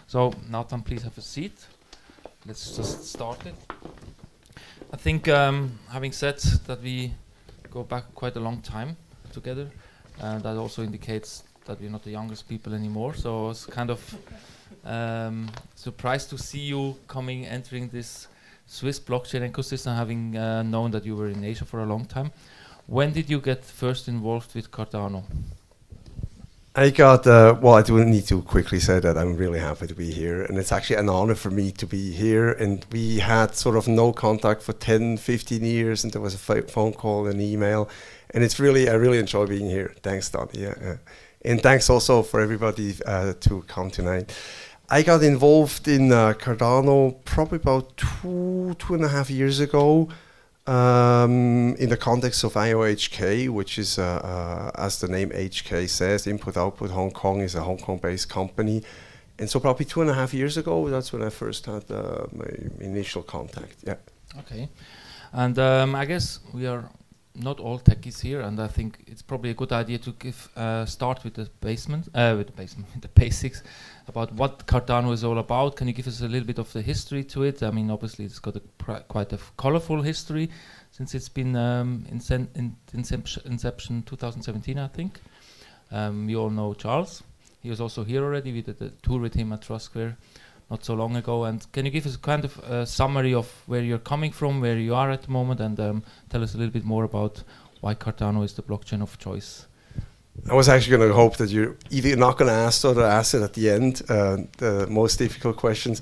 So Nathan, please have a seat. Let's just start it. I think having said that we go back quite a long time together, that also indicates that we're not the youngest people anymore. So I was kind of surprised to see you entering this Swiss blockchain ecosystem, having known that you were in Asia for a long time. When did you get first involved with Cardano? I got, well, I do need to quickly say that I'm really happy to be here. And it's actually an honor for me to be here. And we had sort of no contact for 10, 15 years. And there was a phone call and email. And it's really, I really enjoy being here. Thanks, Don. Yeah. And thanks also for everybody to come tonight. I got involved in Cardano probably about two and a half years ago. In the context of IOHK, which is, as the name HK says, Input Output Hong Kong is a Hong Kong-based company. And so probably 2.5 years ago, that's when I first had my initial contact, yeah. Okay, and I guess we are not all techies here, and I think it's probably a good idea to start with the basics about what Cardano is all about. Can you give us a little bit of the history to it? I mean, obviously it's got quite a colorful history since it's been inception 2017, I think. We all know Charles. He was also here already. We did a tour with him at Trust Square not so long ago. And can you give us kind of a summary of where you're coming from, where you are at the moment, and tell us a little bit more about why Cardano is the blockchain of choice? I was actually going to hope that you're either not going to ask or ask it at the end, the most difficult questions.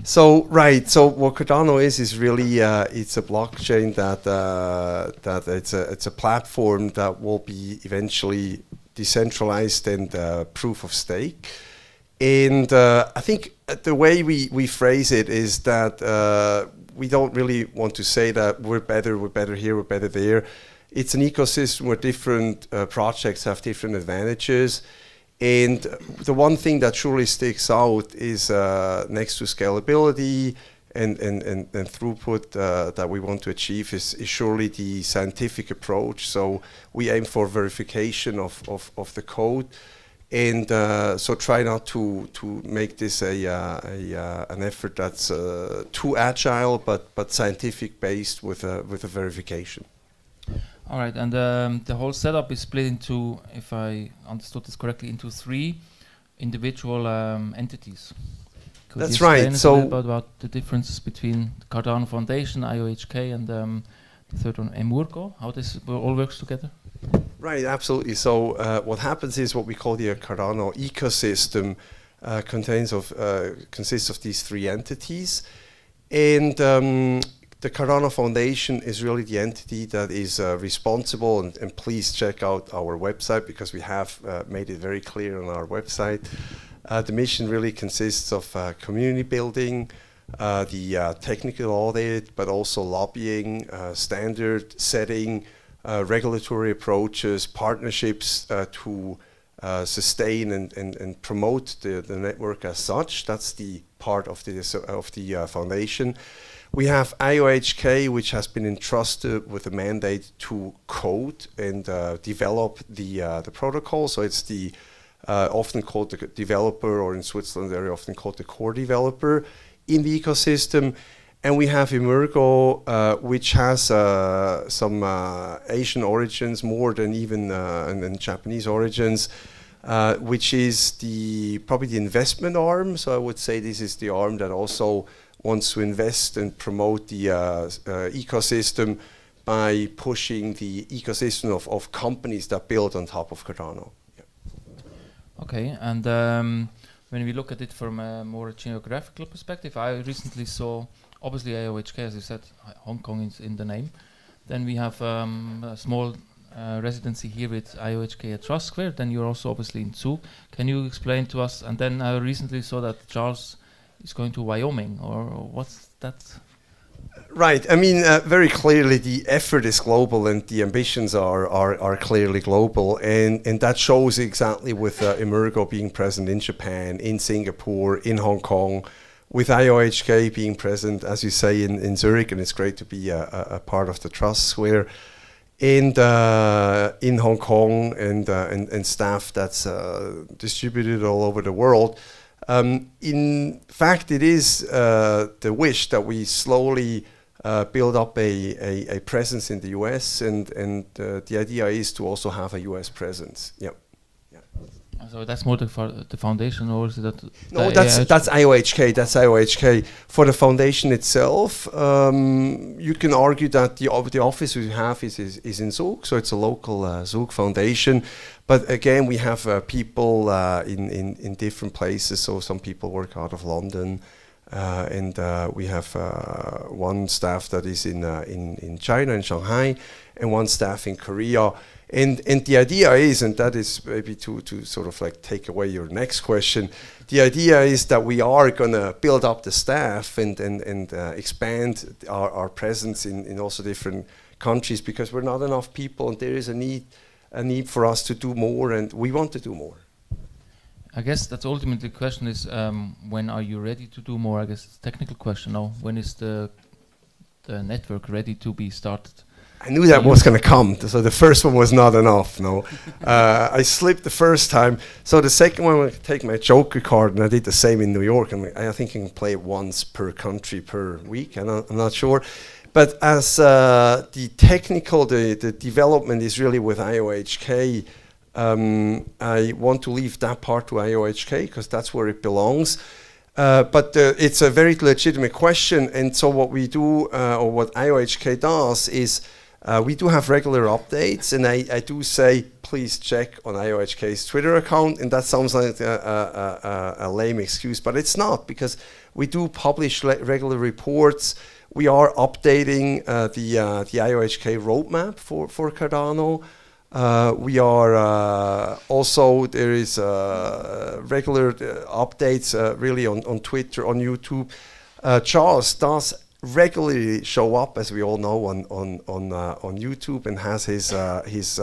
So, right, so what Cardano is really, it's a blockchain that it's a platform that will be eventually decentralized and proof of stake. And I think the way we phrase it is that we don't really want to say that we're better here, we're better there. It's an ecosystem where different projects have different advantages. And the one thing that surely sticks out is next to scalability and throughput that we want to achieve is surely the scientific approach. So we aim for verification of the code. And so try not to make this an effort that's too agile, but scientific based with a verification. All right, and the whole setup is split into, if I understood this correctly, into 3 individual entities. Could That's you right. So a little bit about the differences between the Cardano Foundation, IOHK, and the third one, Emurgo, how this all works together? Right, absolutely. So what happens is what we call the Cardano ecosystem consists of these 3 entities, and the Cardano Foundation is really the entity that is responsible, and please check out our website because we have made it very clear on our website. The mission really consists of community building, the technical audit, but also lobbying, standard setting, regulatory approaches, partnerships to sustain and promote the network as such. That's the part of the foundation. We have IOHK, which has been entrusted with a mandate to code and develop the protocol. So it's the often called the developer, or in Switzerland they're often called the core developer in the ecosystem. And we have Emurgo, which has some Asian origins, more than even and Japanese origins, which is probably the investment arm. So I would say this is the arm that also wants to invest and promote the ecosystem by pushing the ecosystem of companies that build on top of Cardano. Yeah. Okay, and when we look at it from a more geographical perspective, I recently saw, obviously IOHK, as you said, Hong Kong is in the name. Then we have a small residency here with IOHK at Trust Square. Then you're also obviously in Zug. Can you explain to us? And then I recently saw that Charles is going to Wyoming, or what's that? Right. I mean, very clearly the effort is global and the ambitions are clearly global, and that shows exactly with Emurgo being present in Japan, in Singapore, in Hong Kong, with IOHK being present, as you say, in Zurich, and it's great to be a part of the Trust Square, and in Hong Kong, and staff that's distributed all over the world. In fact, it is the wish that we slowly build up a presence in the US, and the idea is to also have a US presence. Yep. So that's more the foundation, or is it that? No, that's IOHK. That's IOHK. For the foundation itself, you can argue that the office we have is in Zug, so it's a local Zug foundation. But again, we have people in different places. So some people work out of London, and we have one staff that is in China, in Shanghai, and one staff in Korea. And the idea is, and that is maybe to sort of like take away your next question, the idea is that we are going to build up the staff and expand our presence in also different countries, because we're not enough people and there is a need for us to do more, and we want to do more. I guess that's ultimately the question is, when are you ready to do more? I guess it's a technical question now. When is the network ready to be started? I knew that was going to come, so the first one was not enough. No, I slipped the first time. So the second one, I take my Joker card, and I did the same in New York. And I think I can play once per country per week. I'm not sure, but as the technical, the development is really with IOHK. I want to leave that part to IOHK because that's where it belongs. But it's a very legitimate question, and so what we do, or what IOHK does, is we do have regular updates, and I do say, please check on IOHK's Twitter account, and that sounds like a lame excuse, but it's not, because we do publish regular reports. We are updating the IOHK roadmap for Cardano. We are also, there is regular updates really on Twitter, on YouTube. Charles does regularly show up, as we all know, on YouTube, and has his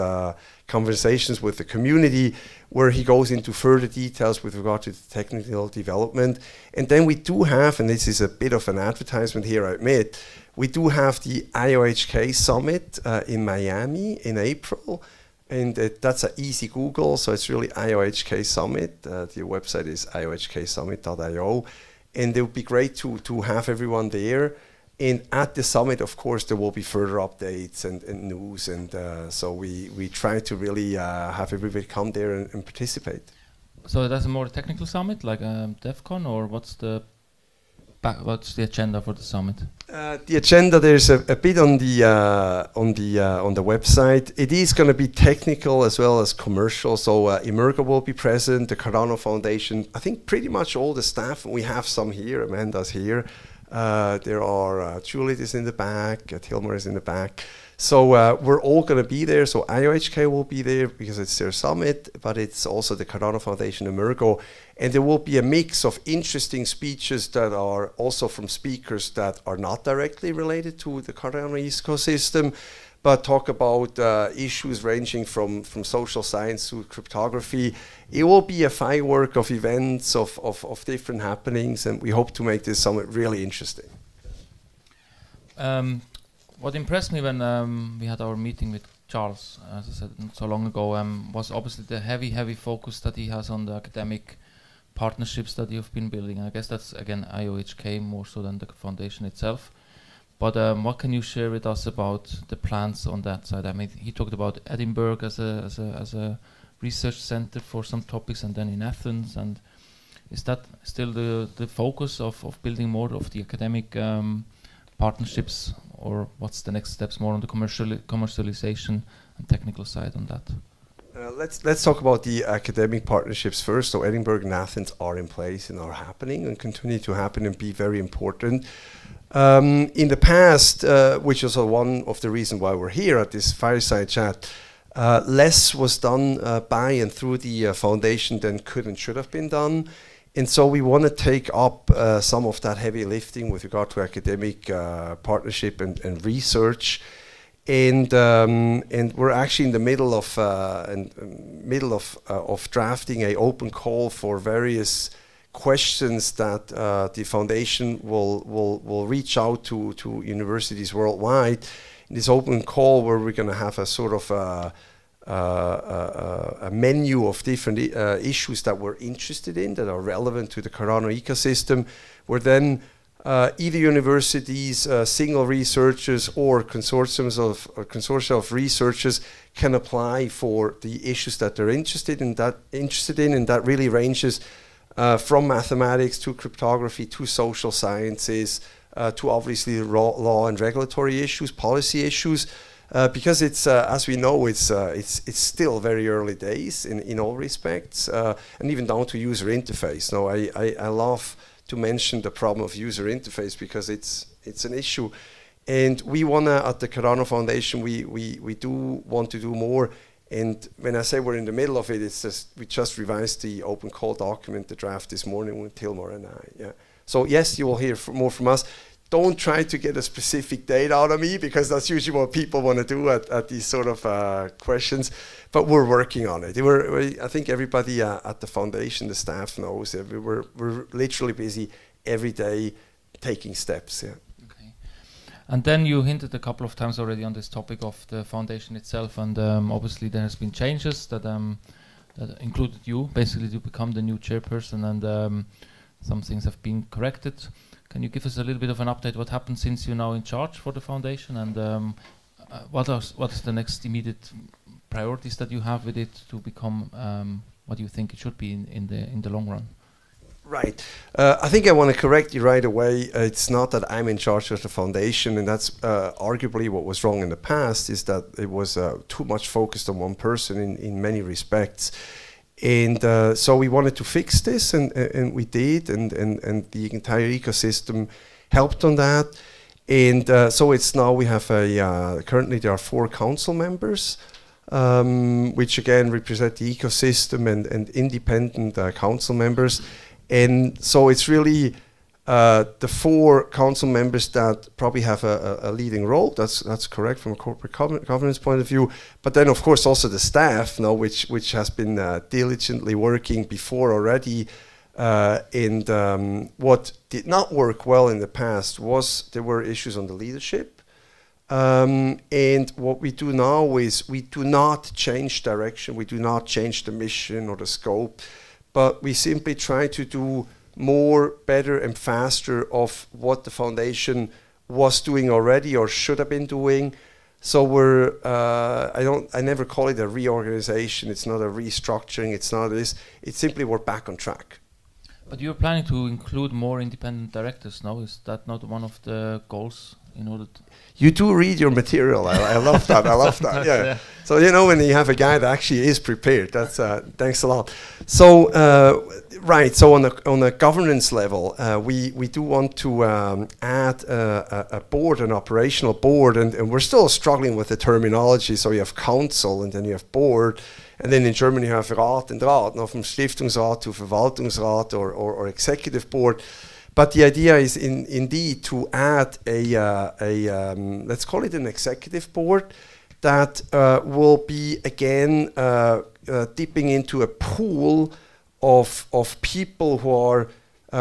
conversations with the community, where he goes into further details with regard to the technical development. And then we do have, and this is a bit of an advertisement here, I admit, we do have the IOHK Summit in Miami in April, and that's an easy Google, so it's really IOHK Summit. The website is iohksummit.io, and it would be great to have everyone there. And at the summit, of course, there will be further updates and news, and so we try to really have everybody come there and participate. So that's a more technical summit, like DevCon, or what's the agenda for the summit? The agenda, there's a bit on the website. It is going to be technical as well as commercial. So Emurgo will be present, the Cardano Foundation. I think pretty much all the staff. We have some here. Amanda's here. There are Juliet is in the back. Tilmer is in the back. So we're all going to be there. So IOHK will be there because it's their summit, but it's also the Cardano Foundation, Emurgo. And there will be a mix of interesting speeches that are also from speakers that are not directly related to the Cardano ecosystem, but talk about issues ranging from social science to cryptography. It will be a firework of events, of different happenings, and we hope to make this summit really interesting. What impressed me when we had our meeting with Charles, as I said not so long ago, was obviously the heavy focus that he has on the academic partnerships that you've been building. I guess that's, again, IOHK more so than the foundation itself. But what can you share with us about the plans on that side? I mean, he talked about Edinburgh as a research center for some topics, and then in Athens. And is that still the focus of building more of the academic partnerships, or what's the next steps more on the commercialization and technical side on that? Let's talk about the academic partnerships first. So Edinburgh and Athens are in place and are happening and continue to happen and be very important. In the past, which is one of the reasons why we're here at this Fireside Chat, less was done by and through the foundation than could and should have been done. And so we want to take up some of that heavy lifting with regard to academic partnership and research. And we're actually in the middle of drafting an open call for various questions that the foundation will reach out to universities worldwide. In this open call, where we're going to have a sort of a menu of different issues that we're interested in that are relevant to the Cardano ecosystem, where then either universities, single researchers, or consortia of researchers can apply for the issues that they're interested in, and that really ranges from mathematics to cryptography to social sciences to obviously law and regulatory issues, policy issues. Because it's, as we know, it's still very early days in all respects, and even down to user interface. Now, I love to mention the problem of user interface because it's an issue, and we wanna at the Cardano Foundation we do want to do more. And when I say we're in the middle of it, it's just we just revised the open call document, the draft this morning with Tilmar and I. Yeah. So yes, you will hear more from us. Don't try to get a specific date out of me because that's usually what people want to do at these sort of questions. But we're working on it. I think everybody at the foundation, the staff knows that we're literally busy every day taking steps. Yeah. Okay. And then you hinted a couple of times already on this topic of the foundation itself, and obviously there has been changes that included you basically to become the new chairperson, and some things have been corrected. Can you give us a little bit of an update? What happened since you're now in charge for the foundation, and what is the next immediate priorities that you have with it to become what you think it should be in the long run? Right. I think I want to correct you right away. It's not that I'm in charge of the foundation, and that's arguably what was wrong in the past, is that it was too much focused on one person in many respects. And so we wanted to fix this, and we did, and the entire ecosystem helped on that. And so it's now we have currently there are 4 council members, which again represent the ecosystem and independent council members. And so it's really the 4 council members that probably have a leading role. That's correct from a corporate governance point of view. But then, of course, also the staff, which has been diligently working before already. And what did not work well in the past was there were issues on the leadership. And what we do now is we do not change direction. We do not change the mission or the scope, but we simply try to do more, better, and faster of what the foundation was doing already or should have been doing. So we're, I never call it a reorganization. It's not a restructuring. It's not this. It's simply we're back on track. But you're planning to include more independent directors now. Is that not one of the goals in order to? You do read your material. I love that. I love that. Yeah. Yeah. So when you have a guy that actually is prepared, that's thanks a lot. So right. So on a governance level, we do want to add a board, an operational board, and we're still struggling with the terminology. So you have council, and then you have board, and then in Germany you have Rat and Rat, from Stiftungsrat to Verwaltungsrat or executive board. But the idea is indeed to add a let's call it an executive board that will be again dipping into a pool of people who are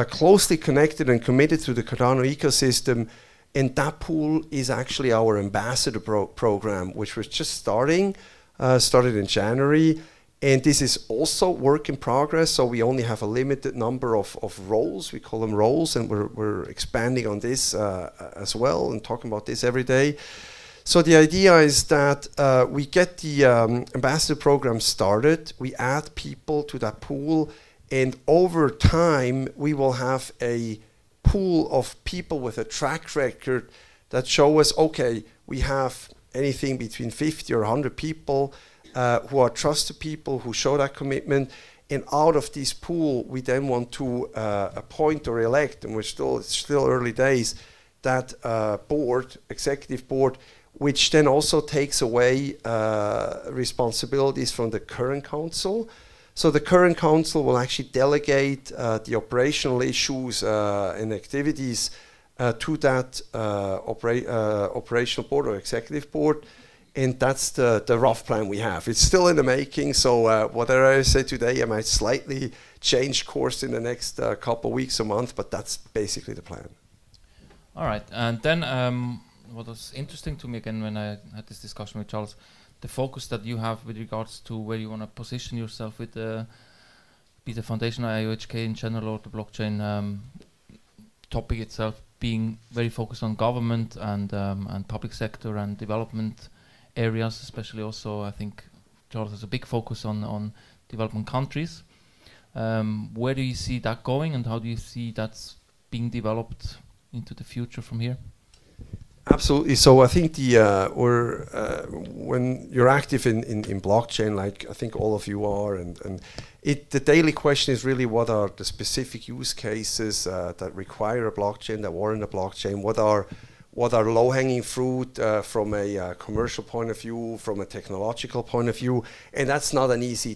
closely connected and committed to the Cardano ecosystem. And that pool is actually our ambassador program, which was just started in January. And this is also work in progress, so we only have a limited number of roles. We call them roles, and we're expanding on this as well and talking about this every day. So the idea is that we get the ambassador program started, we add people to that pool, and over time we will have a pool of people with a track record that show us, okay, we have anything between 50 or 100 people who are trusted people who show that commitment, and out of this pool we then want to appoint or elect, and it's still early days, that executive board, which then also takes away responsibilities from the current council. So the current council will actually delegate the operational issues and activities to that operational board or executive board. And that's the rough plan we have. It's still in the making, so whatever I say today, I might slightly change course in the next couple of weeks or month, but that's basically the plan. All right, and then what was interesting to me again when I had this discussion with Charles, the focus that you have with regards to where you want to position yourself with be the foundation or IOHK in general or the blockchain topic itself, being very focused on government and public sector and development areas, especially also I think Charles has a big focus on development countries. Where do you see that going, and how do you see that's being developed into the future from here? Absolutely. So I think when you're active in blockchain, like I think all of you are, and the daily question is really what are the specific use cases that require a blockchain, that warrant a blockchain? What are low-hanging fruit from a commercial point of view, from a technological point of view? And that's not an easy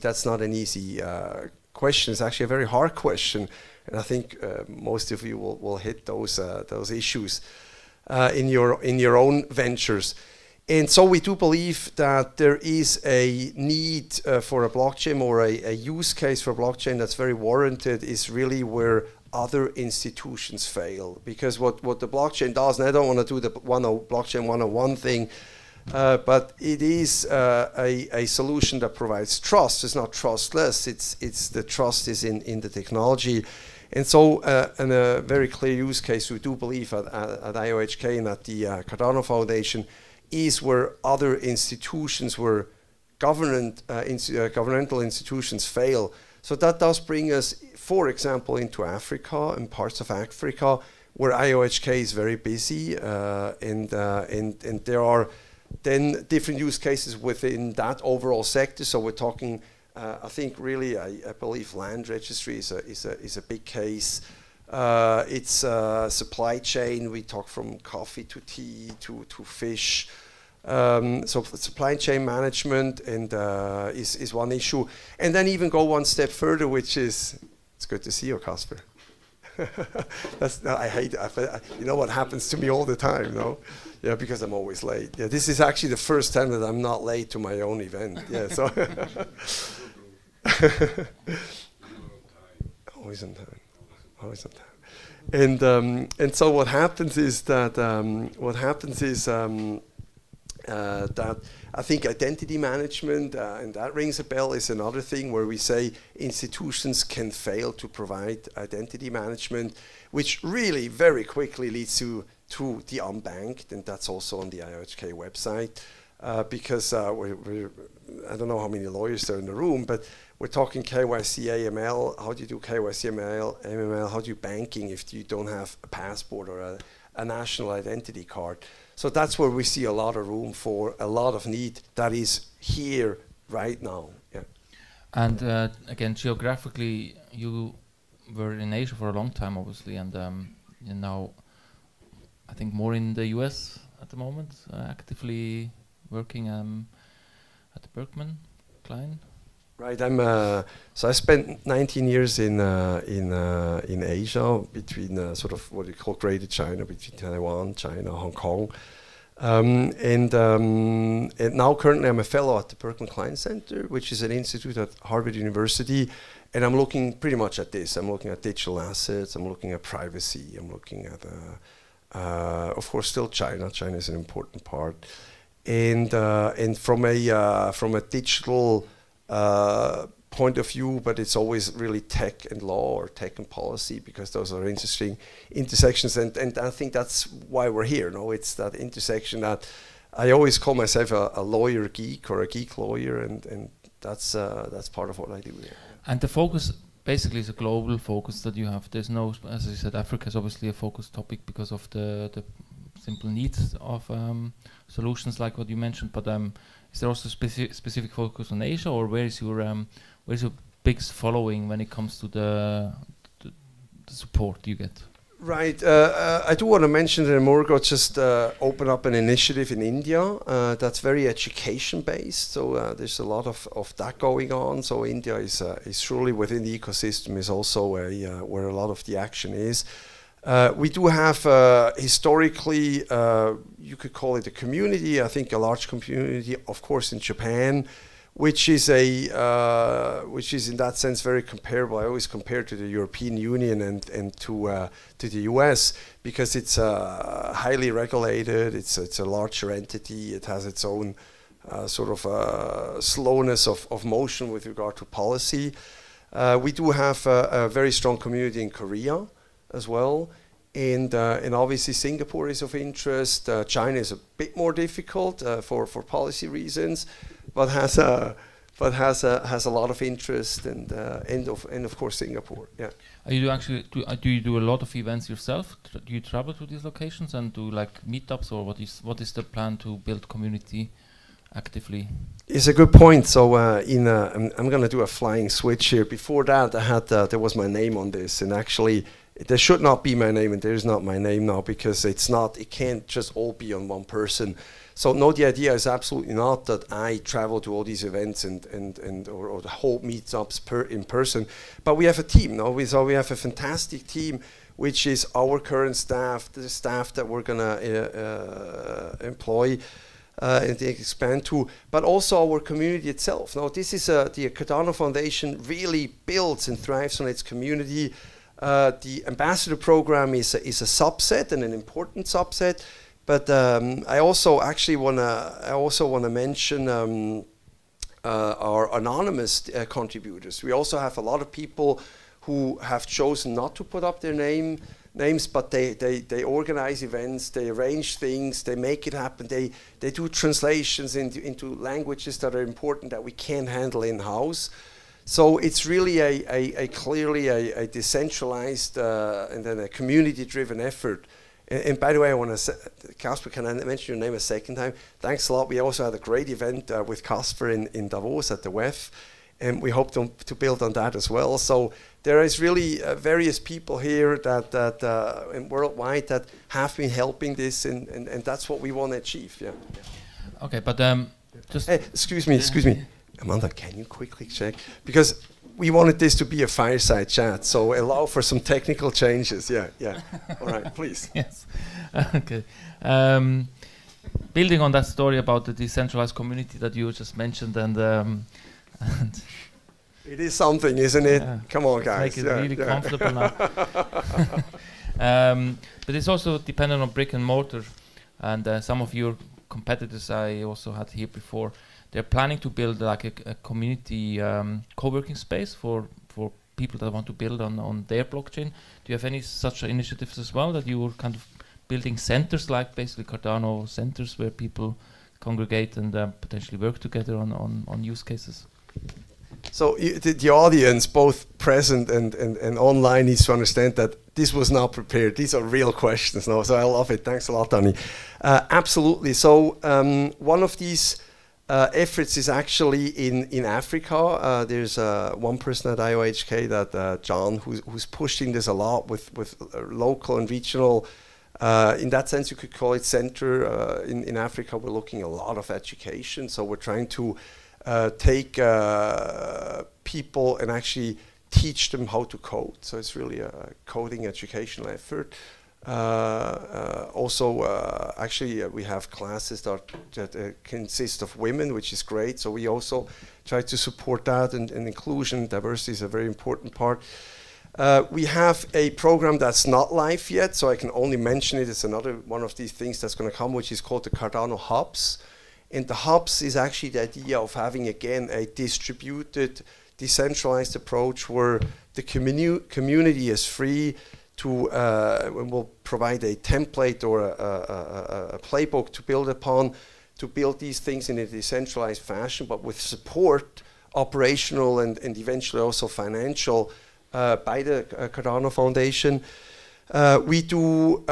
question. It's actually a very hard question, and I think most of you will hit those issues in your own ventures. And so we do believe that there is a need for a blockchain, or a use case for a blockchain that's very warranted, is really where other institutions fail. Because what the blockchain does, and I don't want to do the blockchain 101 thing, but it is a solution that provides trust. It's not trustless. It's the trust is in the technology. And so, in a very clear use case, we do believe at IOHK and at the Cardano Foundation, is where other institutions, where governmental institutions fail. So that does bring us, for example, into Africa and parts of Africa, where IOHK is very busy, and there are then different use cases within that overall sector. So we're talking. I think really, I believe land registry is a big case. It's supply chain. We talk from coffee to tea to fish. So supply chain management is one issue. And then even go one step further, which is, it's good to see you, Casper. I hate it. You know what happens to me all the time, no? Yeah, because I'm always late. Yeah, this is actually the first time that I'm not late to my own event. Yeah, so. Always on time. Always on time. And so what happens is that that I think identity management, and that rings a bell, is another thing where we say institutions can fail to provide identity management, which really very quickly leads to the unbanked, and that's also on the IOHK website, because I don't know how many lawyers there are in the room, but we're talking KYC, AML. How do you do KYC, AML? How do you banking if you don't have a passport or a national identity card? So that's where we see a lot of room for a lot of need that is here right now. Yeah. And again, geographically, you were in Asia for a long time, obviously, and you're now, I think, more in the US at the moment, actively working at the Berkman Klein. Right. So I spent 19 years in Asia, between sort of what you call Greater China, between Taiwan, China, Hong Kong, and now currently I'm a fellow at the Berkman Klein Center, which is an institute at Harvard University, and I'm looking pretty much at this. I'm looking at digital assets. I'm looking at privacy. I'm looking at, of course, still China. China is an important part, and from a digital point of view, but it's always really tech and law, or tech and policy, because those are interesting intersections, and I think that's why we're here. No, it's that intersection that I always call myself a lawyer geek, or a geek lawyer, and that's part of what I do here. And the focus basically is a global focus that you have. There's no, as I said, Africa is obviously a focus topic because of the simple needs of solutions like what you mentioned, but is there also specific focus on Asia, or where's your biggest following when it comes to the support you get? Right. I do want to mention that Emurgo just opened up an initiative in India that's very education based. So there's a lot of that going on. So India is surely within the ecosystem, is also where a lot of the action is. We do have historically, you could call it a community, I think a large community, of course, in Japan, which is in that sense very comparable. I always compare to the European Union and to the US, because it's highly regulated, it's a larger entity, it has its own sort of slowness of motion with regard to policy. We do have a very strong community in Korea as well. And obviously Singapore is of interest. China is a bit more difficult for policy reasons, but has a lot of interest, and of course Singapore. Yeah. Do you do a lot of events yourself? Do you travel to these locations and do like meetups, or what is the plan to build community actively? It's a good point. So I'm going to do a flying switch here. Before that, I had there was my name on this, and actually there should not be my name, and there's not my name now, because it can't just all be on one person. So no, the idea is absolutely not that I travel to all these events or the whole meetups in person, but we have a team. No, so we have a fantastic team, which is our current staff, the staff that we're gonna employ and expand to, but also our community itself. Now, this is the Cardano Foundation really builds and thrives on its community. The ambassador program is a subset, and an important subset. But I also want to mention our anonymous contributors. We also have a lot of people who have chosen not to put up their names, but they organize events, they arrange things, they make it happen. They do translations into languages that are important that we can't handle in house. So it's really clearly a decentralized and then a community-driven effort. And by the way, I want to say, Casper, can I mention your name a second time? Thanks a lot. We also had a great event with Casper in Davos at the WEF, and we hope to build on that as well. So there is really various people here and worldwide that have been helping this, and that's what we want to achieve. Yeah. Okay, but just hey, excuse me, Amanda, can you quickly check? Because we wanted this to be a fireside chat, so allow for some technical changes. Yeah. All right, please. Yes. Okay. Building on that story about the decentralized community that you just mentioned, and it is something, isn't it? Yeah. Come on, guys. Make it really comfortable now. But it's also dependent on brick and mortar, and some of your competitors I also had here before. They're planning to build like a community co-working space for people that want to build on their blockchain. Do you have any such initiatives as well, that you were kind of building centers, like basically Cardano centers, where people congregate and potentially work together on use cases? So the audience, both present and online, needs to understand that this was not prepared. These are real questions now, so I love it. Thanks a lot, Danny. Absolutely. So one of these efforts is actually in Africa. There's one person at IOHK, that John, who's pushing this a lot with local and regional. In that sense, you could call it center. In Africa, we're looking a lot of education. So we're trying to take people and actually teach them how to code. So it's really a coding educational effort. Actually, we have classes that consist of women, which is great. So we also try to support that, and inclusion, diversity is a very important part. We have a program that's not live yet, so I can only mention it. It's another one of these things that's going to come, which is called the Cardano Hubs. And the Hubs is actually the idea of having, again, a distributed, decentralized approach where the community is free to, we'll provide a template or a playbook to build upon, to build these things in a decentralized fashion, but with support, operational and eventually also financial, by the Cardano Foundation. We do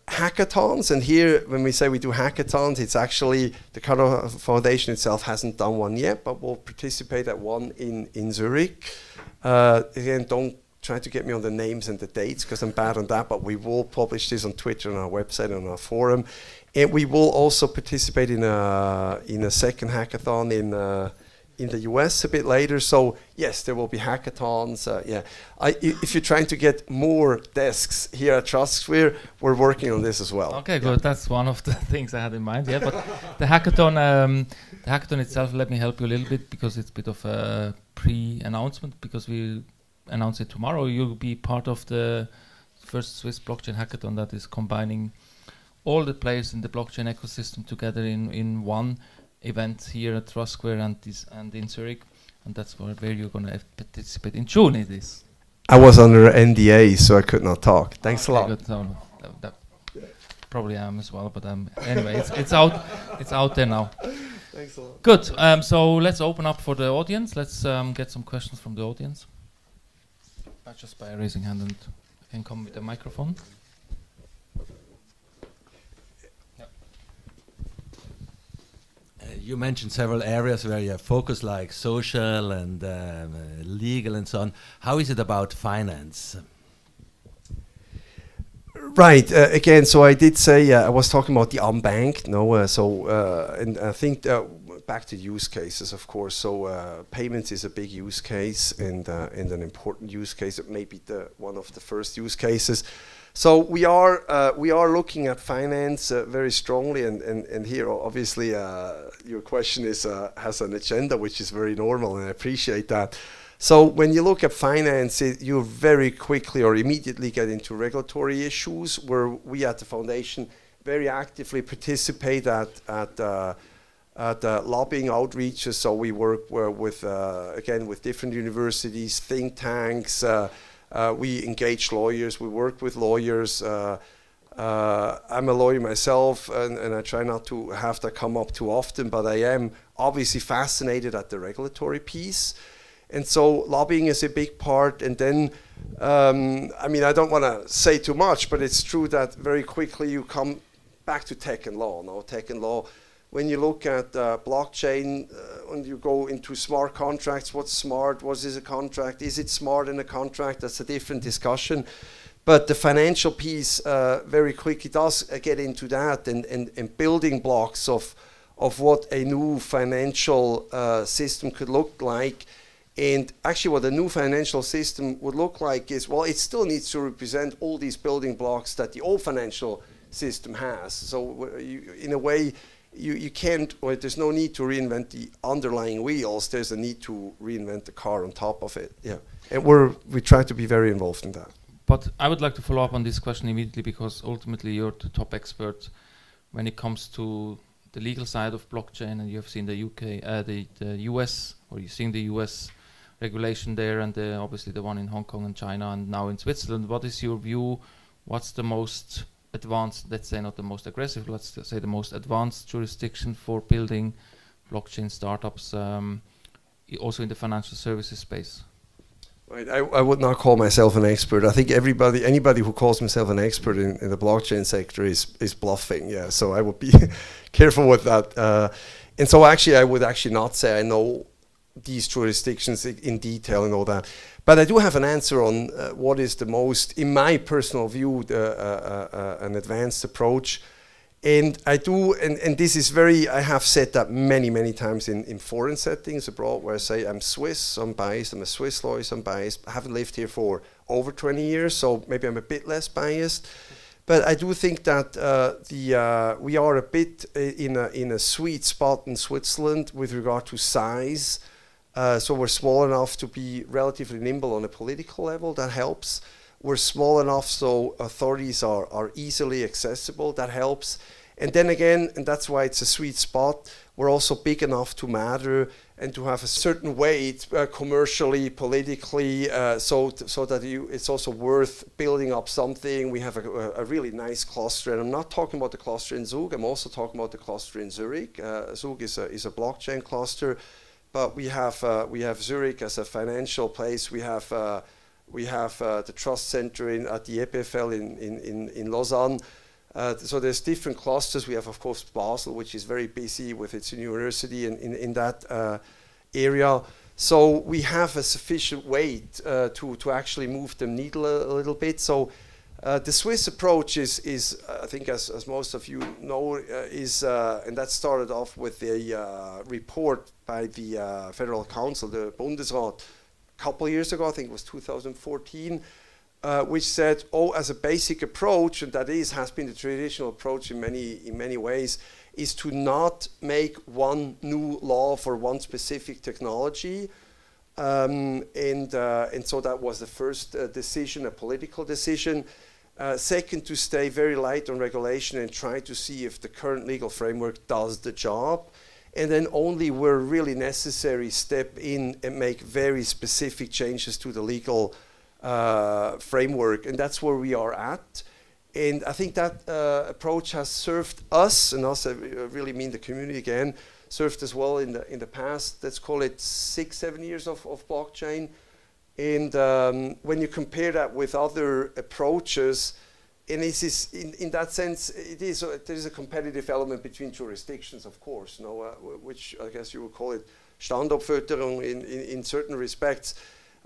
hackathons, and here when we say we do hackathons, it's actually the Cardano Foundation itself hasn't done one yet, but we'll participate at one in Zurich. Again, don't try to get me on the names and the dates because I'm bad on that, but we will publish this on Twitter, on our website, on our forum. And we will also participate in a second hackathon in the US a bit later. So yes, there will be hackathons. If you're trying to get more desks here at TrustSphere, we're working on this as well. Okay, good. That's one of the things I had in mind. Yeah, but the hackathon itself, let me help you a little bit, because it's a bit of a pre-announcement, because we announce it tomorrow. You'll be part of the first Swiss blockchain hackathon that is combining all the players in the blockchain ecosystem together in one event here at Trust Square and in Zurich, and that's where you're going to participate in June. It is. I was under NDA, so I could not talk. Thanks a lot. Good. So that probably am as well, but anyway, it's out. It's out there now. Thanks a lot. Good. So let's open up for the audience. Let's get some questions from the audience. Just by raising hand, and I can come with the microphone. You mentioned several areas where you have focus, like social and legal and so on. How is it about finance? Right. Again, so I did say I was talking about the unbanked. And I think back to use cases, of course. So payments is a big use case and an important use case. It may be one of the first use cases. So we are looking at finance very strongly, and here obviously your question has an agenda, which is very normal, and I appreciate that. So when you look at finance, you very quickly or immediately get into regulatory issues, where we at the foundation very actively participate at lobbying outreaches. So we work with again with different universities, think tanks. We engage lawyers. We work with lawyers. I'm a lawyer myself, and I try not to have that come up too often, but I am obviously fascinated at the regulatory piece. And so lobbying is a big part. And then, I mean, I don't want to say too much, but it's true that very quickly you come back to tech and law. Now, tech and law, when you look at blockchain, when you go into smart contracts, what's smart? What is a contract? Is it smart in a contract? That's a different discussion. But the financial piece very quickly does get into that, and building blocks of what a new financial system could look like. And actually what a new financial system would look like is, well, it still needs to represent all these building blocks that the old financial system has. So in a way, you can't, or there's no need to reinvent the underlying wheels. There's a need to reinvent the car on top of it. Yeah, and we try to be very involved in that. But I would like to follow up on this question immediately, because ultimately you're the top expert when it comes to the legal side of blockchain, and you have seen the UK, the US, or you've seen the US regulation there, and obviously the one in Hong Kong and China, and now in Switzerland. What is your view? What's the most advanced, let's say not the most aggressive, let's say the most advanced jurisdiction for building blockchain startups, also in the financial services space? Right. I would not call myself an expert. I think anybody who calls himself an expert in the blockchain sector is bluffing. Yeah, so I would be careful with that. And so actually, I would actually not say I know these jurisdictions in detail and all that. But I do have an answer on what is the most, in my personal view, an advanced approach. And I do, and this is very, I have said that many times in foreign settings abroad, where I say I'm Swiss, so I'm biased, I'm a Swiss lawyer, so I'm biased. I haven't lived here for over 20 years, so maybe I'm a bit less biased. But I do think that we are a bit in a sweet spot in Switzerland with regard to size. So we're small enough to be relatively nimble on a political level. That helps. We're small enough so authorities are easily accessible. That helps. And then again, and that's why it's a sweet spot, we're also big enough to matter and to have a certain weight commercially, politically, so that it's also worth building up something. We have a really nice cluster, and I'm not talking about the cluster in Zug. I'm also talking about the cluster in Zurich. Zug is a blockchain cluster. But we have Zurich as a financial place. We have the Trust Center at the EPFL in Lausanne. So there's different clusters. We have, of course, Basel, which is very busy with its university in that area. So we have a sufficient weight to actually move the needle a little bit. So the Swiss approach is I think, as most of you know, and that started off with a report by the Federal Council, the Bundesrat, a couple of years ago, I think it was 2014, which said, as a basic approach, and that has been the traditional approach in many ways, is to not make one new law for one specific technology. And so that was the first decision, a political decision. Second, to stay very light on regulation and try to see if the current legal framework does the job. And then only where really necessary, step in and make very specific changes to the legal framework. And that's where we are at. And I think that approach has served us, and also really mean the community again, served as well in the past, let's call it 6-7 years of blockchain. And when you compare that with other approaches, and this is in that sense, there's a competitive element between jurisdictions, of course, which I guess you would call it Standortförderung in certain respects.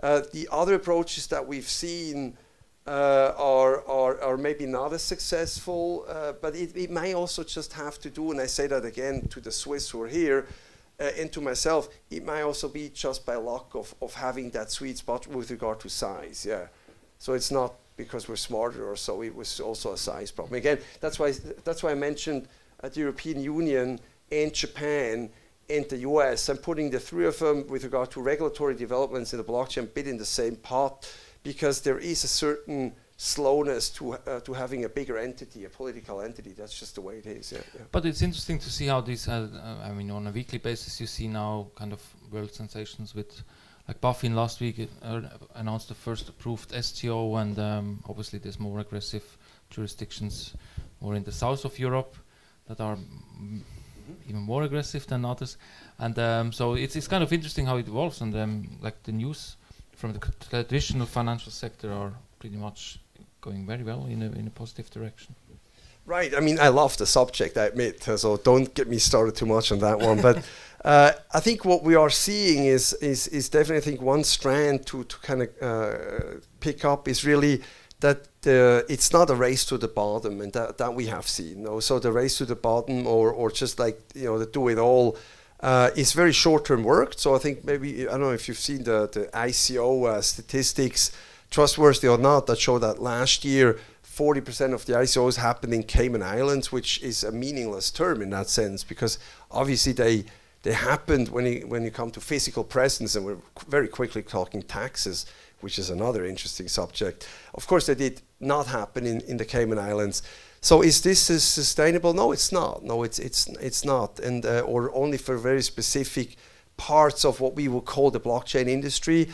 The other approaches that we've seen are maybe not as successful, but it may also just have to do, and I say that again to the Swiss who are here, and to myself, it might also be just by luck of having that sweet spot with regard to size, yeah. So it's not because we're smarter or so, it was also a size problem. Again, that's why I mentioned the European Union and Japan and the US. I'm putting the three of them with regard to regulatory developments in the blockchain bit in the same pot, because there is a certain slowness to having a bigger entity, a political entity. That's just the way it is. Yeah, yeah. But it's interesting to see how this, I mean, on a weekly basis, you see now kind of world sensations with, like Buffin last week announced the first approved STO, and obviously there's more aggressive jurisdictions more in the south of Europe that are even more aggressive than others. And so it's kind of interesting how it evolves, and like the news from the traditional financial sector are pretty much going very well in a positive direction. Right. I mean, I love the subject, I admit, so don't get me started too much on that one. But I think what we are seeing is definitely, I think, one strand to kind of pick up is really that it's not a race to the bottom, and that we have seen. So the race to the bottom, or just like, the do it all, is very short-term work. So I think maybe, I don't know if you've seen the ICO statistics, trustworthy or not, that show that last year 40% of the ICOs happened in Cayman Islands, which is a meaningless term in that sense, because obviously they happened when you come to physical presence, and we're very quickly talking taxes, which is another interesting subject. Of course, they did not happen in the Cayman Islands. So is this sustainable? No, it's not. No, it's not, and or only for very specific parts of what we would call the blockchain industry.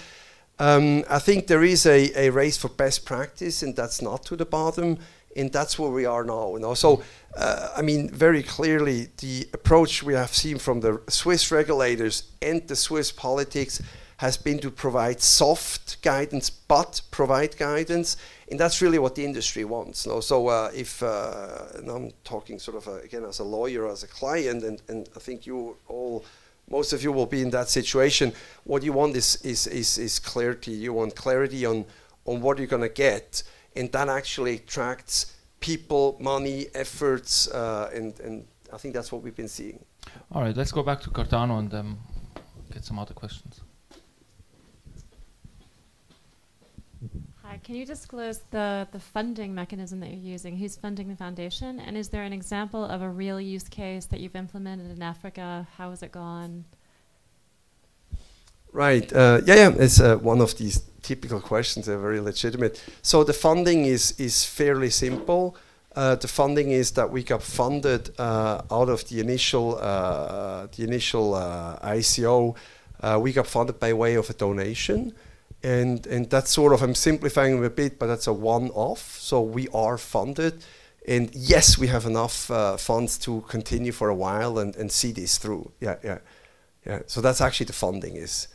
I think there is a race for best practice, and that's not to the bottom, and that's where we are now. So, I mean, very clearly, the approach we have seen from the Swiss regulators and the Swiss politics has been to provide soft guidance, but provide guidance, and that's really what the industry wants. So, and I'm talking sort of again as a lawyer, as a client, and I think you all. Most of you will be in that situation. What you want is clarity. You want clarity on what you're going to get, and that actually attracts people, money, efforts, and I think that's what we've been seeing. All right, let's go back to Cardano and get some other questions. Hi, can you disclose the funding mechanism that you're using? Who's funding the foundation? And is there an example of a real use case that you've implemented in Africa? How has it gone? Right. Yeah. It's one of these typical questions. They're very legitimate. So the funding is fairly simple. The funding is that we got funded out of the initial ICO. We got funded by way of a donation. And that's sort of, I'm simplifying a bit, but that's a one-off. So we are funded. And yes, we have enough funds to continue for a while and see this through. Yeah. So that's actually the funding is.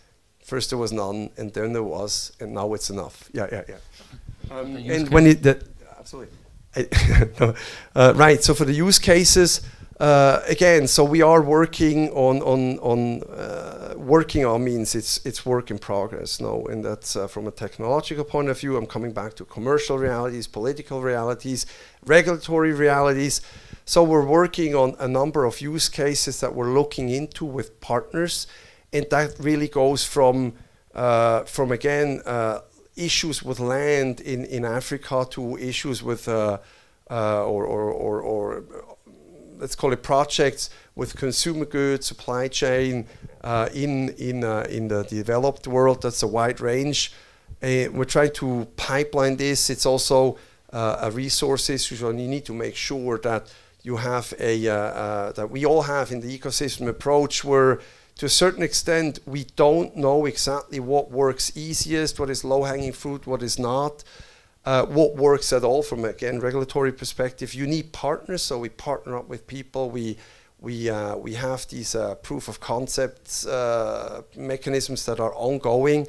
First there was none, and then there was, and now it's enough. Yeah. And when absolutely. Right, so for the use cases, again, so we are working on working on means it's work in progress, and that's from a technological point of view. I'm coming back to commercial realities, political realities, regulatory realities. So we're working on a number of use cases that we're looking into with partners, and that really goes from again issues with land in Africa to issues with or let's call it projects with consumer goods, supply chain in the developed world. That's a wide range. We're trying to pipeline this. It's also resource issue, and you need to make sure that you have that we all have in the ecosystem approach where, to a certain extent, we don't know exactly what works easiest, what is low-hanging fruit, what is not, what works at all from, again, regulatory perspective. You need partners, so we partner up with people. We have these proof of concepts mechanisms that are ongoing.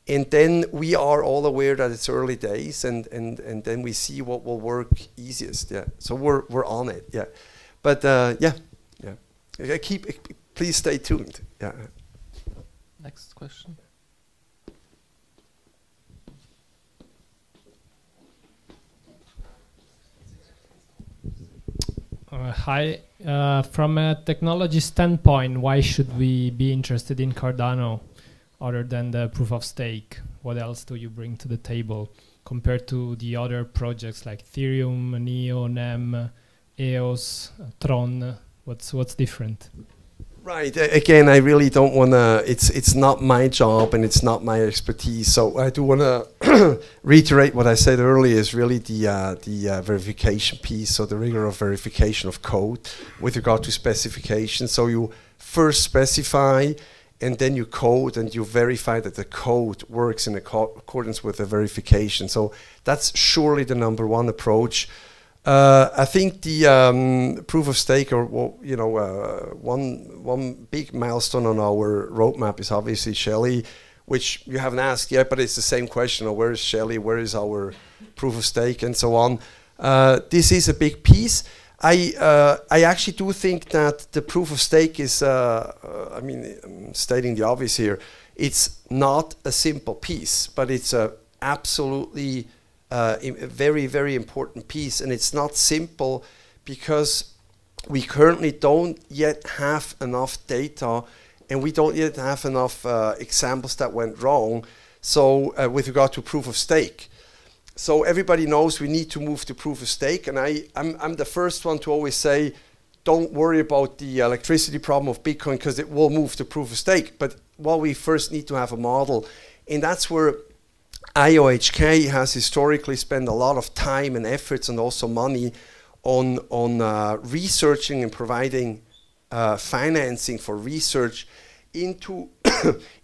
And then we are all aware that it's early days, and then we see what will work easiest. Yeah, so we're on it. Yeah, but yeah. Please stay tuned. Yeah. Next question. Hi. From a technology standpoint, why should we be interested in Cardano other than the proof of stake? What else do you bring to the table compared to the other projects like Ethereum, Neo, NEM, EOS, Tron? What's different? Right. Again, I really don't want to. It's not my job and it's not my expertise. So I do want to reiterate what I said earlier. Is really the verification piece. So the rigor of verification of code with regard to specification. So you first specify, and then you code, and you verify that the code works in accordance with the verification. So that's surely the number one approach. I think the proof of stake, or one big milestone on our roadmap is obviously Shelley, which you haven't asked yet, but it's the same question: where is Shelley? Where is our proof of stake, and so on? This is a big piece. I actually do think that the proof of stake is, I mean, I'm stating the obvious here. It's not a simple piece, but it's a absolutely a very, very important piece, and it's not simple because we currently don't yet have enough data, and we don't yet have enough examples that went wrong. So with regard to proof of stake, so everybody knows we need to move to proof of stake, and I'm the first one to always say, don't worry about the electricity problem of Bitcoin because it will move to proof of stake. But well, we first need to have a model, and that's where IOHK has historically spent a lot of time and efforts and also money on researching and providing financing for research into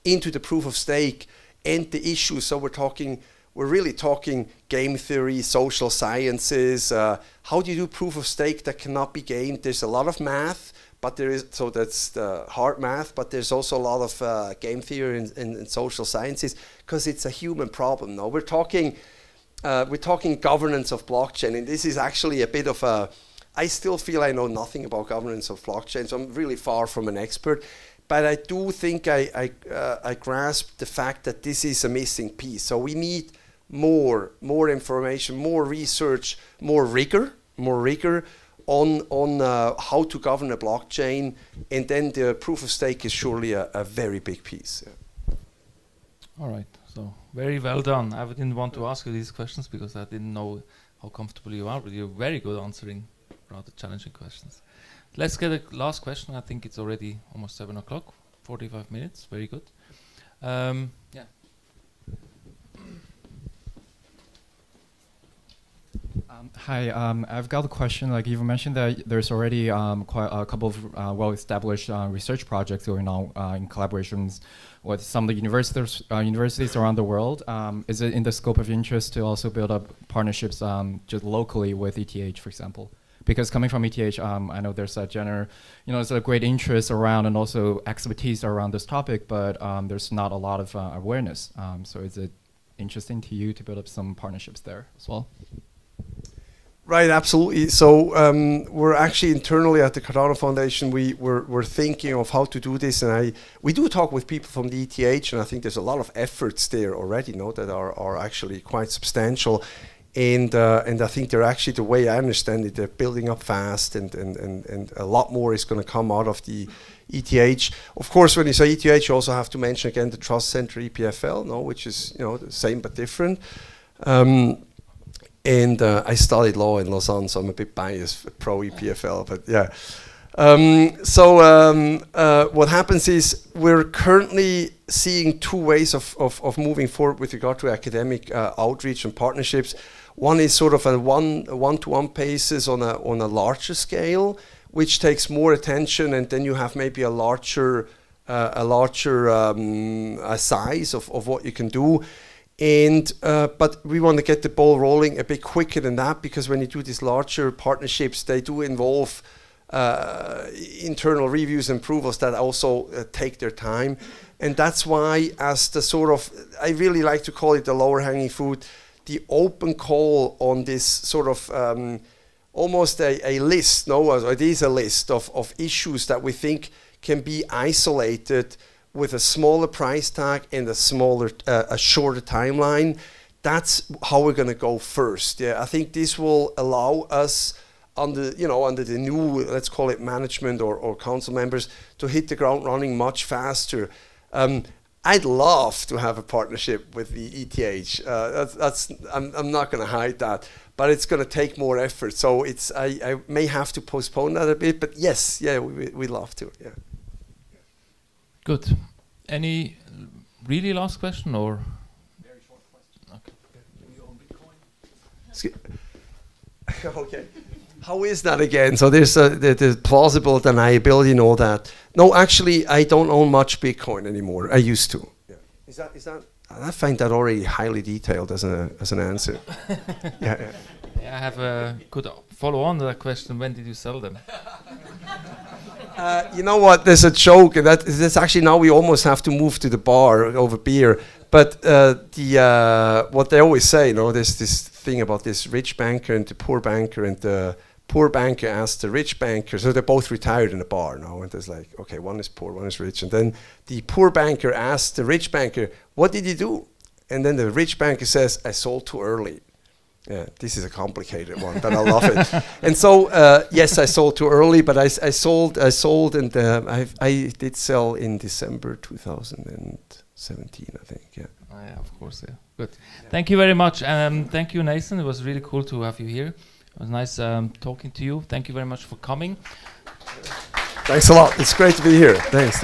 into the proof of stake and the issues. So we're really talking game theory, social sciences. How do you do proof of stake that cannot be gamed? There's a lot of math, but there is, so that's the hard math, but there's also a lot of game theory and social sciences, because it's a human problem. No, we're talking governance of blockchain, and this is actually a bit of a, I still feel I know nothing about governance of blockchain, so I'm really far from an expert, but I do think I grasp the fact that this is a missing piece. So we need more information, more research, more rigor on how to govern a blockchain, and then the proof of stake is surely a very big piece. Yeah. All right, so very well done. I didn't want to ask you these questions because I didn't know how comfortable you are, but you're very good answering rather challenging questions. Let's get a last question. I think it's already almost 7 o'clock, 45 minutes, very good. Yeah. Hi, I've got a question. Like you've mentioned that there's already quite a couple of well-established research projects going on in collaborations with some of the universities around the world. Is it in the scope of interest to also build up partnerships just locally with ETH, for example? Because coming from ETH, I know there's a there's a great interest around and also expertise around this topic, but there's not a lot of awareness. So is it interesting to you to build up some partnerships there as well? Right, absolutely. So we're actually internally at the Cardano Foundation, we're thinking of how to do this, and we do talk with people from the ETH, and I think there's a lot of efforts there already, that are actually quite substantial, and I think they're actually, the way I understand it, they're building up fast, and a lot more is going to come out of the ETH. Of course, when you say ETH, you also have to mention again the Trust Center EPFL, which is the same but different. And I studied law in Lausanne, so I'm a bit biased, pro EPFL, but yeah. What happens is we're currently seeing two ways of moving forward with regard to academic outreach and partnerships. One is sort of a one-to-one basis on a larger scale, which takes more attention, and then you have maybe a larger size of what you can do. And but we want to get the ball rolling a bit quicker than that, because when you do these larger partnerships, they do involve internal reviews and approvals that also take their time. And that's why, as the sort of, I really like to call it the lower hanging fruit, the open call on this sort of almost a list, it is a list of issues that we think can be isolated with a smaller price tag and a shorter timeline. That's how we're going to go first. Yeah, I think this will allow us, under the new, let's call it management or council members, to hit the ground running much faster. I'd love to have a partnership with the ETH. I'm not going to hide that, but it's going to take more effort. So I may have to postpone that a bit. But yes, yeah, we'd love to. Yeah. Good. Any really last question or? Very short question. Okay. Do you own Bitcoin? Okay. How is that again? So there's the plausible deniability and all that. No, actually, I don't own much Bitcoin anymore. I used to. Yeah. Is that? I find that already highly detailed as an answer. Yeah. I have a good follow-on to that question. When did you sell them? You know what? There's a joke, and that's actually, now we almost have to move to the bar over beer. But what they always say, there's this thing about this rich banker and the poor banker, and the poor banker asked the rich banker, so they're both retired in a bar now, and there's like, okay, one is poor, one is rich, and then the poor banker asked the rich banker, what did you do? And then the rich banker says, I sold too early. Yeah, this is a complicated one, but I love it. And so, yes, I sold too early, but I sold, and I did sell in December 2017, I think. Yeah. Oh, yeah, of course. Yeah. Good. Yeah. Thank you very much. Thank you, Nathan. It was really cool to have you here. It was nice talking to you. Thank you very much for coming. Thanks a lot. It's great to be here. Thanks.